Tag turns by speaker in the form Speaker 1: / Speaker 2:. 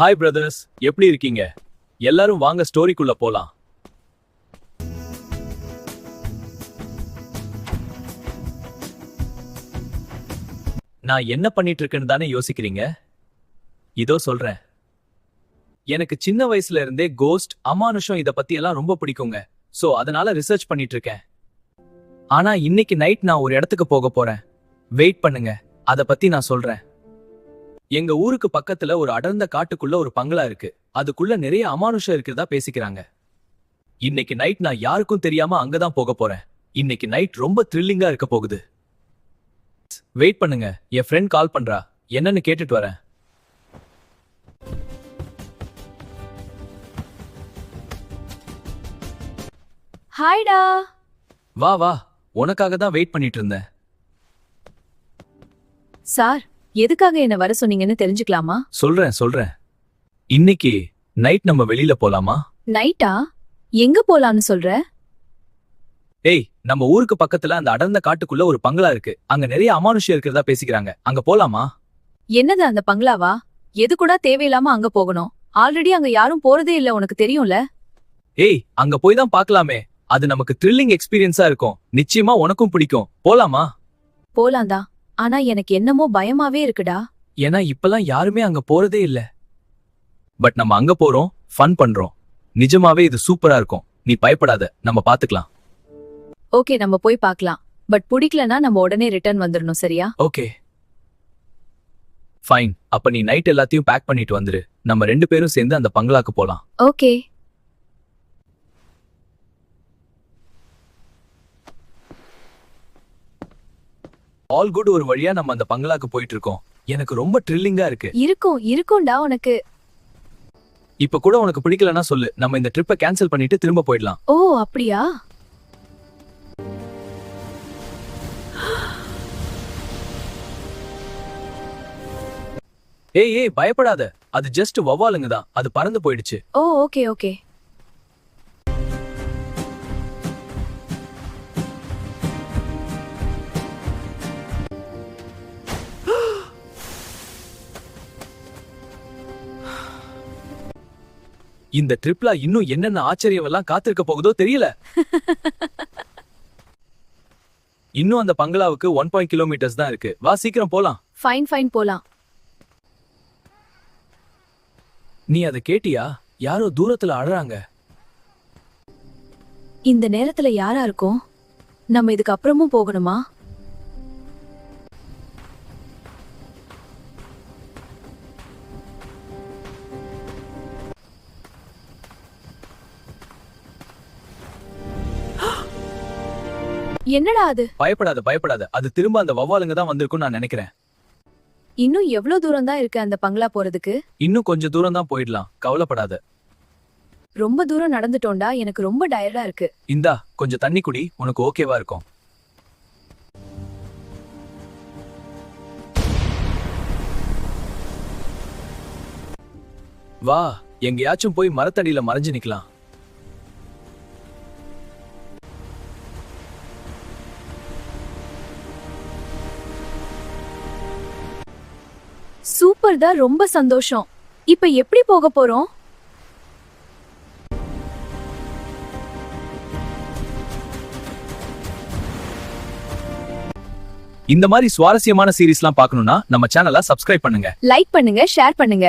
Speaker 1: Hi brothers, எப்படி இருக்கீங்க? எல்லாரும் வாங்க ஸ்டோரிக்குள்ள போலாம். நான் என்ன பண்ணிட்டு இருக்கேன்னு தானே யோசிக்கிறீங்க? இதோ சொல்றேன். எனக்கு சின்ன வயசுல இருந்தே கோஸ்ட், அமானுஷம் இத பத்தி எல்லாம் ரொம்ப பிடிக்குங்க. சோ அதனால ரிசர்ச் பண்ணிட்டு இருக்கேன். ஆனா இன்னைக்கு நைட் நான் ஒரு இடத்துக்கு போக போறேன். வெயிட் பண்ணுங்க, அத பத்தி நான் சொல்றேன். எங்க ஊருக்கு பக்கத்துல ஒரு அடர்ந்த காட்டுக்குள்ள ஒரு பங்களா இருக்கு. அதுக்குள்ள நிறைய அமானுஷம் இருக்கிறதா பேசிக்கிறாங்க. இன்னைக்கு நைட் நான் யாருக்கும் தெரியாம அங்கதான் போக போறேன். இன்னைக்கு நைட் ரொம்ப த்ரில்லிங்கா இருக்க போகுது. வெயிட் பண்ணுங்க, என் ஃப்ரெண்ட் கால் பண்றா. என்னன்னு கேட்டுட்டு வரேன்.
Speaker 2: ஹாய்டா.
Speaker 1: வா வா, உனக்காக தான் வெயிட் பண்ணிட்டு இருந்தேன்.
Speaker 2: சார், எதுக்காக என்ன வர சொன்னீங்கன்னு தெரிஞ்சுக்கலாமா?
Speaker 1: சொல்றேன். இன்னைக்கு நைட் நம்ம வெளியில போலாமா?
Speaker 2: நைட்டா? எங்க போலான்னு சொல்ற?
Speaker 1: ஏய், நம்ம ஊருக்கு பக்கத்துல அந்த அடர்ந்த காட்டுக்குள்ள ஒரு பங்களா இருக்கு. அங்க நிறைய அமானுஷம் இருக்கிறதா பேசிக்கிறாங்க. அங்க போலாமா?
Speaker 2: என்னது அந்த பங்களாவா? எது கூட தேவையில்லாம அங்க போகணும்? ஆல்ரெடி அங்க யாரும் போறதே இல்ல, உனக்கு தெரியும்ல.
Speaker 1: ஏய், அங்க போய் தான் பார்க்கலாமே. அது நமக்கு த்ரில்லிங் எக்ஸ்பீரியன்ஸா இருக்கும். நிச்சயமா உனக்கும் பிடிக்கும். போலாமா?
Speaker 2: போலாம்தா, ஆனா எனக்கு என்னமோ பயமாவே இருக்குடா.
Speaker 1: ஏன்னா இப்பெல்லாம் யாருமே அங்க போறதே இல்ல. பட் நம்ம அங்க போறோம், ஃபன் பண்றோம். நிஜமாவே இது சூப்பரா இருக்கும். நீ பயப்படாத, நம்ம பாத்துக்கலாம்.
Speaker 2: ஓகே, நம்ம போய் பார்க்கலாம். பட் பிடிக்கலனா நம்ம உடனே ரிட்டர்ன் வந்துடணும், சரியா?
Speaker 1: Okay fine. அப்ப நீ நைட் எல்லாத்தையும் பேக் பண்ணிட்டு வந்துரு. நம்ம 2 பேரும் சேர்ந்து அந்த பங்களாக்கு போலாம்.
Speaker 2: ஓகே.
Speaker 1: All good. ஒரு வழியா நம்ம அந்த பங்களாக்கு போயிட்டு இருக்கோம். எனக்கு ரொம்ப த்ரில்லிங்கா இருக்கு.
Speaker 2: இருக்கும்டா உனக்கு.
Speaker 1: இப்ப கூட உனக்கு பிடிக்கலனா சொல்லு. நம்ம இந்த ட்ரிப்பை கேன்சல் பண்ணிட்டு திரும்ப போயிடலாம்.
Speaker 2: ஓ அப்படியா?
Speaker 1: ஏய் பயப்படாத. அது ஜஸ்ட் வவ்வாலுங்க தான். அது பறந்து போயிடுச்சு.
Speaker 2: ஓ ஓகே.
Speaker 1: இந்த ட்ரிப்ல இன்னும் என்னென்ன ஆச்சரியமெல்லாம் காத்திருக்க போகுதோ தெரியல. இன்னும் அந்த பங்களாவுக்கு 1 கிலோமீட்டர்ஸ் தான் இருக்கு. வா சீக்கிரம் போலாம்.
Speaker 2: ஃபைன் போலாம்.
Speaker 1: நீ அதை கேட்டியா? யாரோ தூரத்துல அழறாங்க.
Speaker 2: இந்த நேரத்துல யாரா இருக்கும்? நம்ம இதுக்கு அப்புறமும் போகணுமா? என்னடா அது?
Speaker 1: பயப்படாத. அது திரும்ப அந்த வவ்வாலுங்க தான் வந்திருக்கும் நான் நினைக்கிறேன்.
Speaker 2: இன்னும் எவ்வளவு தூரம் தான் இருக்கு அந்த பங்களா போறதுக்கு?
Speaker 1: இன்னும் கொஞ்சம் தூரம் தான் போயிடலாம். கவலைப்படாத.
Speaker 2: ரொம்ப தூரம் நடந்துட்டோம்டா, எனக்கு ரொம்ப டயர்டா இருக்கு.
Speaker 1: இந்தா கொஞ்சம் தண்ணி குடி, உனக்கு ஓகேவா இருக்கும். வா, எங்கேயாச்சும் போய் மரத்தடியில மறைஞ்சு நிக்கலாம்.
Speaker 2: சூப்பர் தான், ரொம்ப சந்தோஷம். இப்ப எப்படி போக போறோம்?
Speaker 1: இந்த மாதிரி சுவாரஸ்யமான சீரிஸ்லாம் பார்க்கணும்னா நம்ம சேனலை சப்ஸ்கிரைப் பண்ணுங்க.
Speaker 2: லைக் பண்ணுங்க, ஷேர் பண்ணுங்க.